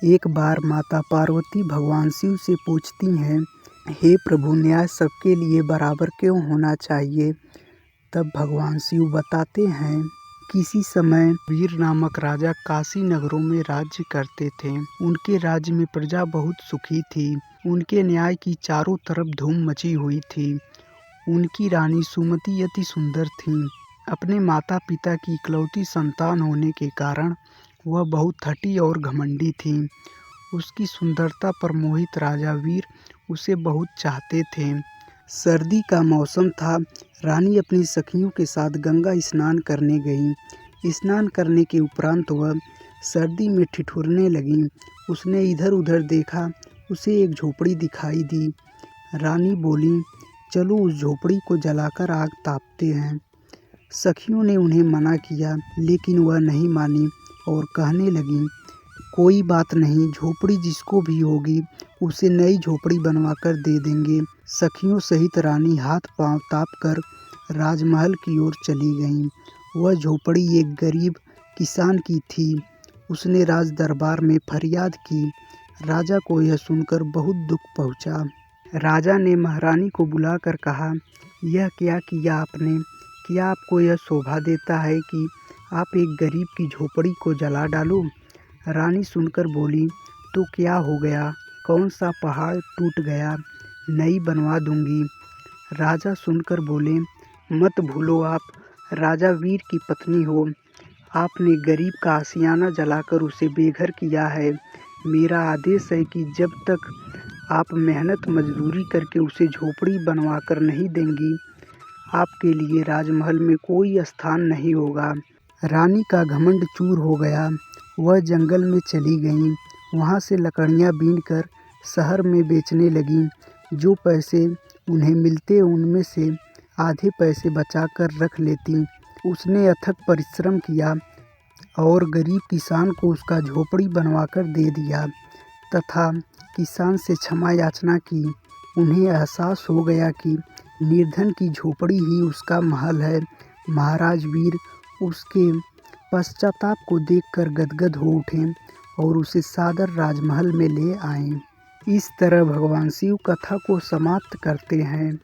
एक बार माता पार्वती भगवान शिव से पूछती हैं, हे प्रभु, न्याय सबके लिए बराबर क्यों होना चाहिए। तब भगवान शिव बताते हैं, किसी समय वीर नामक राजा काशी नगरों में राज्य करते थे। उनके राज्य में प्रजा बहुत सुखी थी। उनके न्याय की चारों तरफ धूम मची हुई थी। उनकी रानी सुमति अति सुंदर थीं। अपने माता पिता की इकलौती संतान होने के कारण वह बहुत हठी और घमंडी थी। उसकी सुंदरता पर मोहित राजा वीर उसे बहुत चाहते थे। सर्दी का मौसम था। रानी अपनी सखियों के साथ गंगा स्नान करने गई। स्नान करने के उपरांत वह सर्दी में ठिठुरने लगी। उसने इधर उधर देखा, उसे एक झोपड़ी दिखाई दी। रानी बोली, चलो उस झोपड़ी को जलाकर आग तापते हैं। सखियों ने उन्हें मना किया, लेकिन वह नहीं मानी और कहने लगी, कोई बात नहीं, झोपड़ी जिसको भी होगी उसे नई झोपड़ी बनवाकर दे देंगे। सखियों सहित रानी हाथ पांव ताप कर राजमहल की ओर चली गईं। वह झोपड़ी एक गरीब किसान की थी। उसने राज दरबार में फरियाद की। राजा को यह सुनकर बहुत दुख पहुंचा। राजा ने महारानी को बुलाकर कहा, यह क्या किया आपने? क्या आपको यह शोभा देता है कि आप एक गरीब की झोपड़ी को जला डालो? रानी सुनकर बोली, तो क्या हो गया? कौन सा पहाड़ टूट गया? नई बनवा दूंगी। राजा सुनकर बोले, मत भूलो, आप राजा वीर की पत्नी हो। आपने गरीब का आशियाना जलाकर उसे बेघर किया है। मेरा आदेश है कि जब तक आप मेहनत मजदूरी करके उसे झोपड़ी बनवाकर नहीं देंगी, आपके लिए राजमहल में कोई स्थान नहीं होगा। रानी का घमंड चूर हो गया। वह जंगल में चली गईं। वहाँ से लकड़ियाँ बीनकर शहर में बेचने लगीं। जो पैसे उन्हें मिलते उनमें से आधे पैसे बचाकर रख लेती। उसने अथक परिश्रम किया और गरीब किसान को उसका झोपड़ी बनवाकर दे दिया तथा किसान से क्षमा याचना की। उन्हें एहसास हो गया कि निर्धन की झोपड़ी ही उसका महल है। महाराज वीर उसके पश्चाताप को देखकर गदगद हो उठे और उसे सादर राजमहल में ले आए। इस तरह भगवान शिव कथा को समाप्त करते हैं।